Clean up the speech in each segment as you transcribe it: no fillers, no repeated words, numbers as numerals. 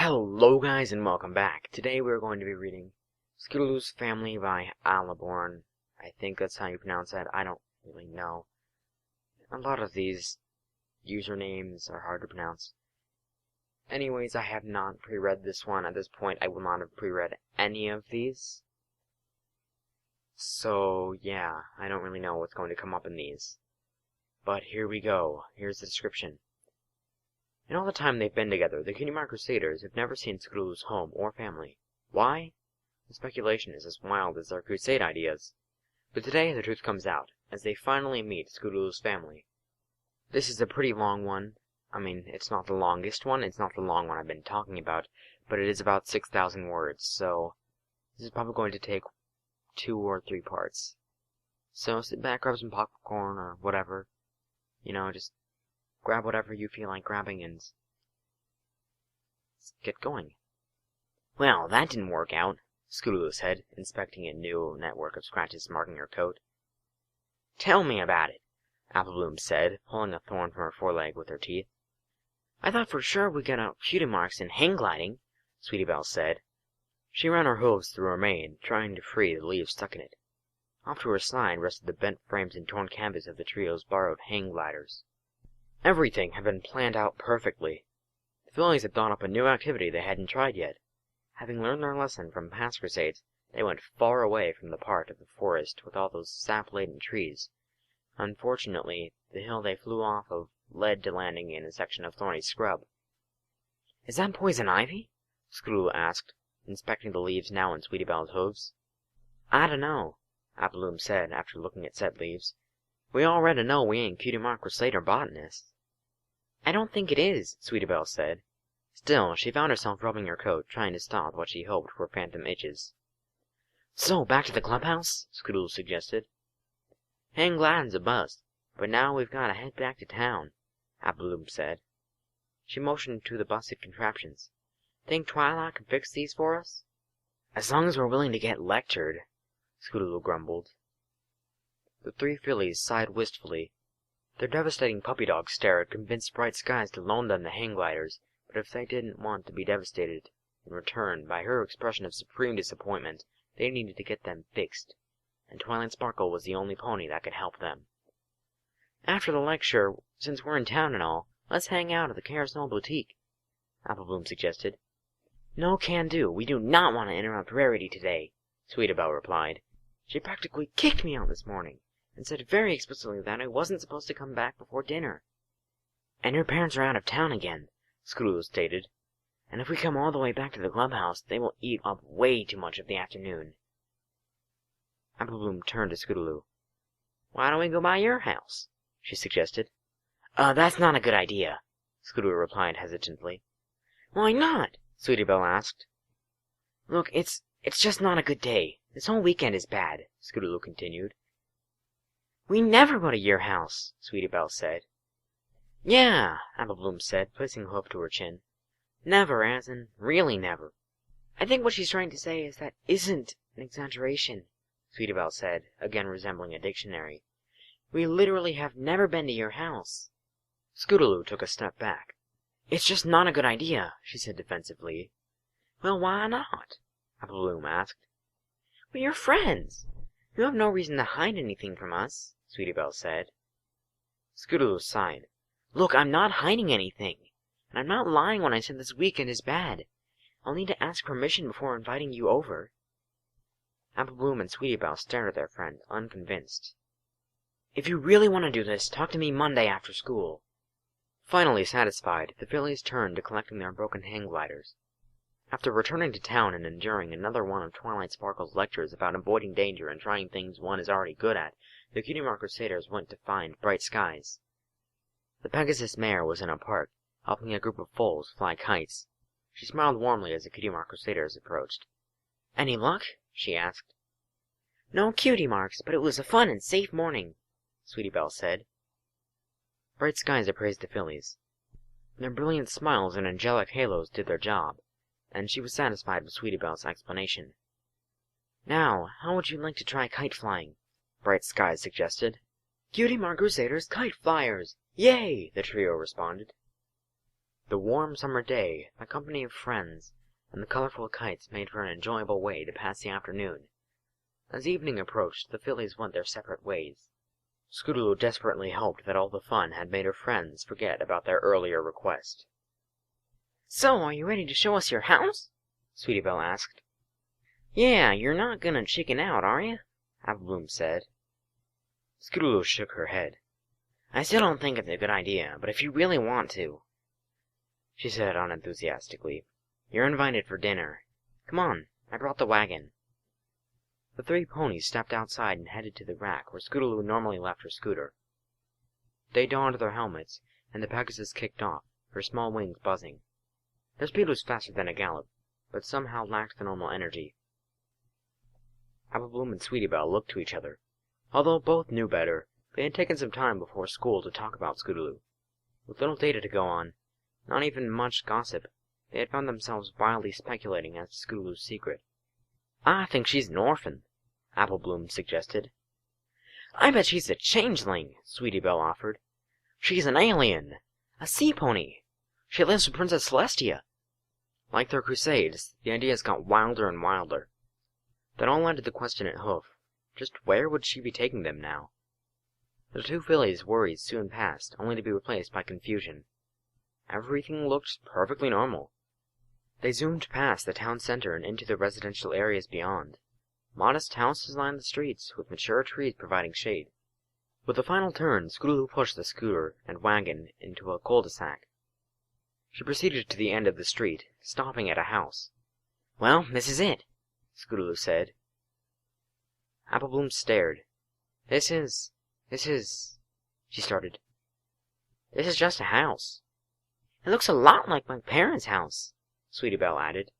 Hello guys and welcome back. Today we're going to be reading Scootaloo's Family by Alaborn. I think that's how you pronounce that. I don't really know. A lot of these usernames are hard to pronounce. Anyways, I have not pre-read this one. At this point, I will not have pre-read any of these. So, yeah, I don't really know what's going to come up in these. But here we go. Here's the description. In all the time they've been together, the Cutie Mark Crusaders have never seen Scootaloo's home or family. Why? The speculation is as wild as their crusade ideas. But today the truth comes out, as they finally meet Scootaloo's family. This is a pretty long one. I mean, it's not the longest one, it's not the long one I've been talking about, but it is about 6,000 words, so this is probably going to take 2 or 3 parts. So sit back, grab some popcorn or whatever. You know, just grab whatever you feel like grabbing and let's get going. Well, that didn't work out, Scootaloo said, inspecting a new network of scratches marking her coat. Tell me about it, Applebloom said, pulling a thorn from her foreleg with her teeth. I thought for sure we'd get out cutie marks in hang gliding, Sweetie Belle said. She ran her hooves through her mane, trying to free the leaves stuck in it. Off to her side rested the bent frames and torn canvas of the trio's borrowed hang gliders. Everything had been planned out perfectly. The fillies had thought up a new activity they hadn't tried yet. Having learned their lesson from past crusades, they went far away from the part of the forest with all those sap-laden trees. Unfortunately, the hill they flew off of led to landing in a section of thorny scrub. Is that poison ivy? Scootaloo asked, inspecting the leaves now in Sweetie Belle's hooves. I dunno, Applebloom said after looking at said leaves. We already know we ain't Cutie Mark Crusader botanists. I don't think it is, Sweetie Belle said. Still, she found herself rubbing her coat, trying to stop what she hoped were phantom itches. So, back to the clubhouse? Scootaloo suggested. Hang gliding's a bust, but now we've got to head back to town, Applebloom said. She motioned to the busted contraptions. Think Twilight can fix these for us? As long as we're willing to get lectured, Scootaloo grumbled. The 3 fillies sighed wistfully. Their devastating puppy dog stare had convinced Bright Skies to loan them the hang gliders, but if they didn't want to be devastated in return by her expression of supreme disappointment, they needed to get them fixed, and Twilight Sparkle was the only pony that could help them. After the lecture, since we're in town and all, let's hang out at the Carousel Boutique, Applebloom suggested. No can do. We do not want to interrupt Rarity today, Sweetie Belle replied. She practically kicked me out this morning, and said very explicitly that I wasn't supposed to come back before dinner. And her parents are out of town again, Scootaloo stated. And if we come all the way back to the clubhouse, they will eat up way too much of the afternoon. Applebloom turned to Scootaloo. Why don't we go by your house? She suggested. That's not a good idea, Scootaloo replied hesitantly. Why not? Sweetie Belle asked. Look, it's just not a good day. This whole weekend is bad, Scootaloo continued. We never go to your house, Sweetie Belle said. Yeah, Applebloom said, placing a hoof to her chin. Never, as in really never. I think what she's trying to say is that isn't an exaggeration, Sweetie Belle said, again resembling a dictionary. We literally have never been to your house. Scootaloo took a step back. It's just not a good idea, she said defensively. Well, why not? Applebloom asked. We're friends. You have no reason to hide anything from us, Sweetie Belle said. Scootaloo sighed. Look, I'm not hiding anything, and I'm not lying when I said this weekend is bad. I'll need to ask permission before inviting you over. Applebloom and Sweetie Belle stared at their friend, unconvinced. If you really want to do this, talk to me Monday after school. Finally satisfied, the fillies turned to collecting their broken hang gliders. After returning to town and enduring another one of Twilight Sparkle's lectures about avoiding danger and trying things one is already good at, the Cutie Mark Crusaders went to find Bright Skies. The Pegasus mare was in a park, helping a group of foals fly kites. She smiled warmly as the Cutie Mark Crusaders approached. Any luck? She asked. No cutie marks, but it was a fun and safe morning, Sweetie Belle said. Bright Skies appraised the fillies. Their brilliant smiles and angelic halos did their job, and she was satisfied with Sweetie Belle's explanation. Now, how would you like to try kite flying? Bright Skies suggested. Cutie Mark Crusaders kite flyers! Yay! The trio responded. The warm summer day, the company of friends, and the colorful kites made for an enjoyable way to pass the afternoon. As evening approached, the fillies went their separate ways. Scootaloo desperately hoped that all the fun had made her friends forget about their earlier request. "So, are you ready to show us your house?" Sweetie Belle asked. "Yeah, you're not gonna chicken out, are you?" Apple Bloom said. Scootaloo shook her head. "I still don't think it's a good idea, but if you really want to," she said unenthusiastically, "you're invited for dinner. Come on, I brought the wagon." The three ponies stepped outside and headed to the rack where Scootaloo normally left her scooter. They donned their helmets, and the Pegasus kicked off, her small wings buzzing. Their speed was faster than a gallop, but somehow lacked the normal energy. Apple Bloom and Sweetie Belle looked to each other. Although both knew better, they had taken some time before school to talk about Scootaloo. With little data to go on, not even much gossip, they had found themselves wildly speculating as to Scootaloo's secret. "I think she's an orphan," Apple Bloom suggested. "I bet she's a changeling," Sweetie Belle offered. "She's an alien, a sea pony. She lives with Princess Celestia." Like their crusades, the ideas got wilder and wilder. That all led to the question at Hoof. Just where would she be taking them now? The two fillies' worries soon passed, only to be replaced by confusion. Everything looked perfectly normal. They zoomed past the town center and into the residential areas beyond. Modest houses lined the streets, with mature trees providing shade. With a final turn, Scootaloo pushed the scooter and wagon into a cul-de-sac. She proceeded to the end of the street, stopping at a house. "Well, this is it," Scootaloo said. Apple Bloom stared. This is... she started. "This is just a house. It looks a lot like my parents' house," Sweetie Belle added.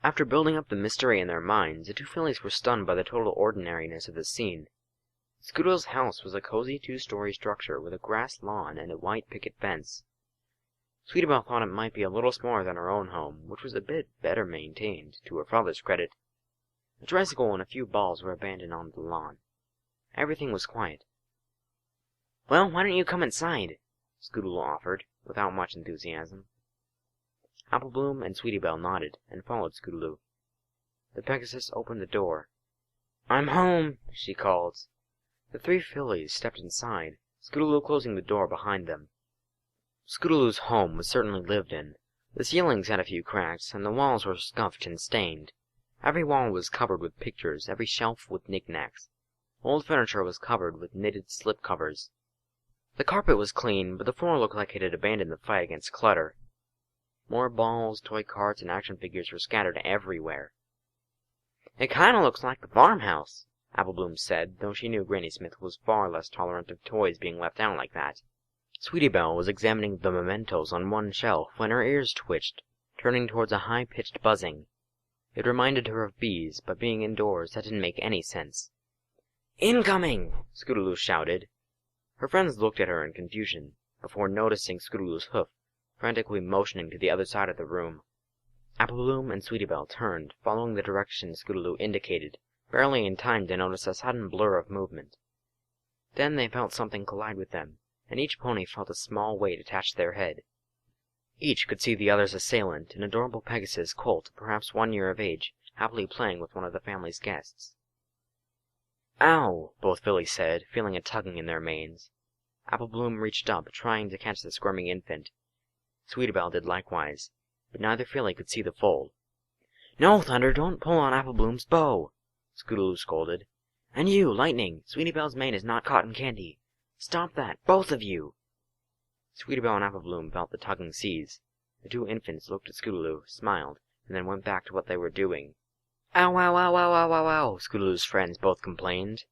After building up the mystery in their minds, the two fillies were stunned by the total ordinariness of the scene. Scootaloo's house was a cozy two-story structure with a grass lawn and a white picket fence. Sweetie Belle thought it might be a little smaller than her own home, which was a bit better maintained, to her father's credit. A tricycle and a few balls were abandoned on the lawn. Everything was quiet. "Well, why don't you come inside?" Scootaloo offered, without much enthusiasm. Apple Bloom and Sweetie Belle nodded, and followed Scootaloo. The Pegasus opened the door. "I'm home," she called. The three fillies stepped inside, Scootaloo closing the door behind them. Scootaloo's home was certainly lived in. The ceilings had a few cracks, and the walls were scuffed and stained. Every wall was covered with pictures, every shelf with knickknacks. Old furniture was covered with knitted slipcovers. The carpet was clean, but the floor looked like it had abandoned the fight against clutter. More balls, toy carts, and action figures were scattered everywhere. "It kinda looks like the farmhouse," Apple Bloom said, though she knew Granny Smith was far less tolerant of toys being left out like that. Sweetie Belle was examining the mementos on one shelf when her ears twitched, turning towards a high-pitched buzzing. It reminded her of bees, but being indoors, that didn't make any sense. "Incoming!" Scootaloo shouted. Her friends looked at her in confusion, before noticing Scootaloo's hoof, frantically motioning to the other side of the room. Apple Bloom and Sweetie Belle turned, following the direction Scootaloo indicated, barely in time to notice a sudden blur of movement. Then they felt something collide with them, and each pony felt a small weight attach to their head. Each could see the other's assailant, an adorable Pegasus colt, perhaps 1 year of age, happily playing with one of the family's guests. "Ow!" both fillies said, feeling a tugging in their manes. Apple Bloom reached up, trying to catch the squirming infant. Sweetie Belle did likewise, but neither filly could see the foal. "No, Thunder, don't pull on Apple Bloom's bow!" Scootaloo scolded. "And you, Lightning, Sweetie Belle's mane is not cotton candy. Stop that, both of you!" Sweetie Belle and Apple Bloom felt the tugging cease. The two infants looked at Scootaloo, smiled, and then went back to what they were doing. "Ow, ow, ow, ow, ow, ow, ow!" Scootaloo's friends both complained.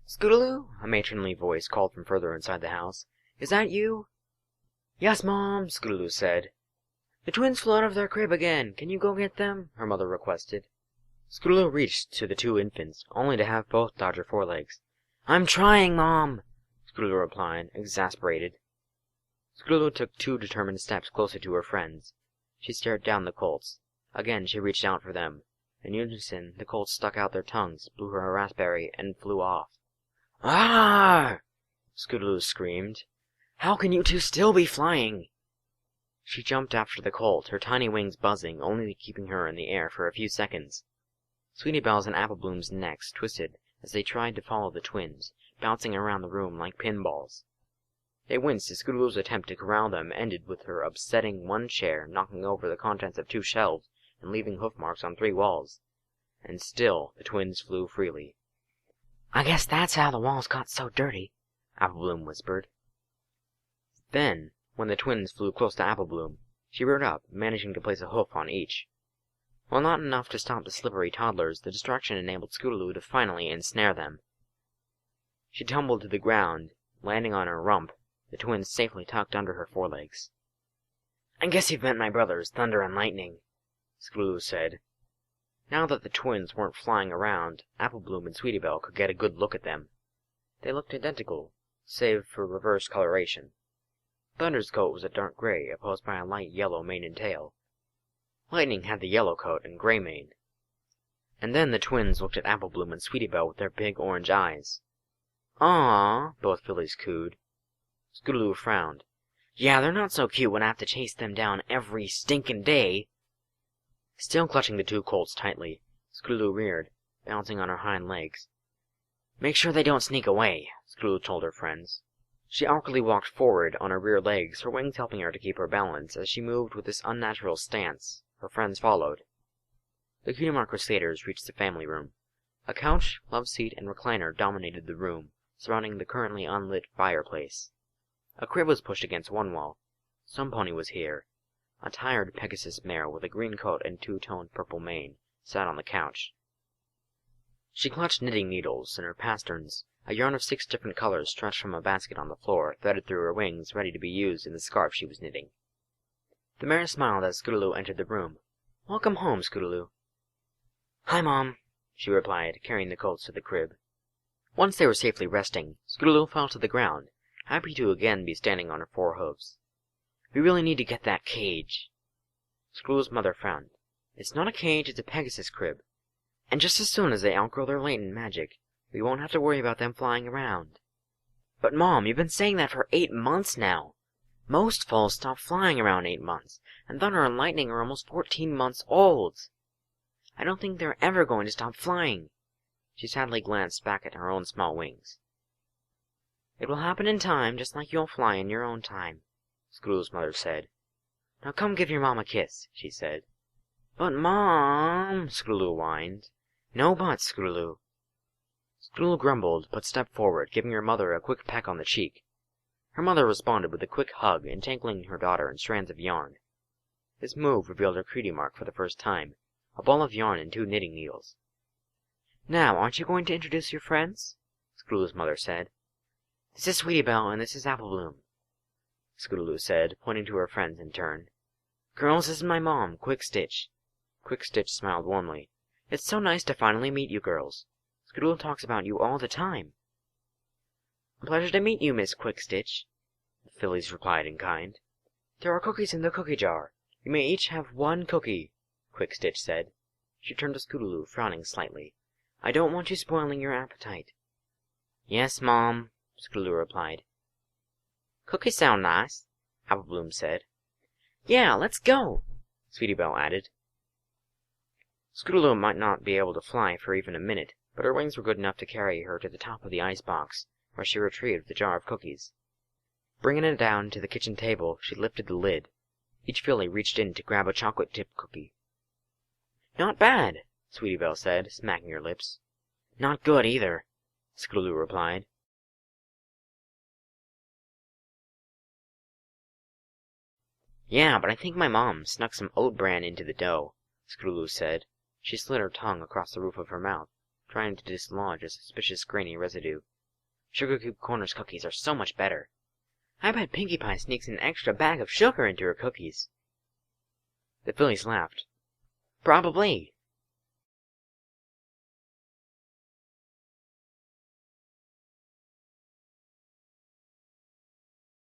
"Scootaloo?" a matronly voice called from further inside the house. "Is that you?" "Yes, Mom," Scootaloo said. "The twins flew out of their crib again. Can you go get them?" her mother requested. Scootaloo reached to the two infants, only to have both dodge her forelegs. "I'm trying, Mom," Scootaloo replied, exasperated. Scootaloo took 2 determined steps closer to her friends. She stared down the colts. Again she reached out for them. In unison, the colts stuck out their tongues, blew her a raspberry, and flew off. "Ah!" Scootaloo screamed. "How can you two still be flying?" She jumped after the colt, her tiny wings buzzing, only keeping her in the air for a few seconds. Sweetie Belle's and Apple Bloom's necks twisted as they tried to follow the twins, bouncing around the room like pinballs. They winced as Scootaloo's attempt to corral them ended with her upsetting one chair, knocking over the contents of 2 shelves, and leaving hoof marks on 3 walls. And still the twins flew freely. "I guess that's how the walls got so dirty," Apple Bloom whispered. Then, when the twins flew close to Apple Bloom, she reared up, managing to place a hoof on each. While not enough to stop the slippery toddlers, the distraction enabled Scootaloo to finally ensnare them. She tumbled to the ground, landing on her rump, the twins safely tucked under her forelegs. "I guess you've met my brothers, Thunder and Lightning," Scootaloo said. Now that the twins weren't flying around, Apple Bloom and Sweetie Belle could get a good look at them. They looked identical, save for reverse coloration. Thunder's coat was a dark gray, opposed by a light yellow mane and tail. Lightning had the yellow coat and gray mane. And then the twins looked at Apple Bloom and Sweetie Belle with their big orange eyes. "Aww," both fillies cooed. Scootaloo frowned. "Yeah, they're not so cute when I have to chase them down every stinking day." Still clutching the 2 colts tightly, Scootaloo reared, bouncing on her hind legs. "Make sure they don't sneak away," Scootaloo told her friends. She awkwardly walked forward on her rear legs, her wings helping her to keep her balance as she moved with this unnatural stance. Her friends followed. The Cutie Mark Crusaders reached the family room. A couch, love seat, and recliner dominated the room, surrounding the currently unlit fireplace. A crib was pushed against one wall. Some pony was here. A tired Pegasus mare with a green coat and 2-toned purple mane sat on the couch. She clutched knitting needles in her pasterns. A yarn of 6 different colors stretched from a basket on the floor, threaded through her wings, ready to be used in the scarf she was knitting. The mare smiled as Scootaloo entered the room. "Welcome home, Scootaloo." "Hi, Mom," she replied, carrying the colts to the crib. Once they were safely resting, Scootaloo fell to the ground, happy to again be standing on her 4 hooves. "We really need to get that cage." Scootaloo's mother frowned. "It's not a cage, it's a Pegasus crib. And just as soon as they outgrow their latent magic, we won't have to worry about them flying around." "But Mom, you've been saying that for 8 months now. Most foals stop flying around 8 months, and Thunder and Lightning are almost 14 months old. I don't think they're ever going to stop flying." She sadly glanced back at her own small wings. "It will happen in time, just like you'll fly in your own time," Scootaloo's mother said. "Now come give your Mom a kiss," she said. "But Mom," Scootaloo whined. "No buts, Scootaloo." Scootaloo grumbled, but stepped forward, giving her mother a quick peck on the cheek. Her mother responded with a quick hug, entangling her daughter in strands of yarn. This move revealed her cutie mark for the first time, a ball of yarn and 2 knitting needles. "Now, aren't you going to introduce your friends?" Scootaloo's mother said. "This is Sweetie Belle, and this is Apple Bloom," Scootaloo said, pointing to her friends in turn. "Girls, this is my mom, Quick Stitch." Quick Stitch smiled warmly. "It's so nice to finally meet you girls. Scootaloo talks about you all the time." "A pleasure to meet you, Miss Quick Stitch," the fillies replied in kind. "There are cookies in the cookie jar. You may each have 1 cookie," Quick Stitch said. She turned to Scootaloo, frowning slightly. "I don't want you spoiling your appetite." "Yes, Mom," Scootaloo replied. "Cookies sound nice," Apple Bloom said. "Yeah, let's go," Sweetie Belle added. Scootaloo might not be able to fly for even a minute, but her wings were good enough to carry her to the top of the ice box, where she retrieved the jar of cookies. Bringing it down to the kitchen table, she lifted the lid. Each filly reached in to grab a chocolate-tipped cookie. "Not bad," Sweetie Belle said, smacking her lips. "Not good, either," Scootaloo replied. "Yeah, but I think my mom snuck some oat bran into the dough," Scootaloo said. She slid her tongue across the roof of her mouth, trying to dislodge a suspicious grainy residue. "Sugar Cube Corners cookies are so much better." "I bet Pinkie Pie sneaks an extra bag of sugar into her cookies." The fillies laughed. "Probably,"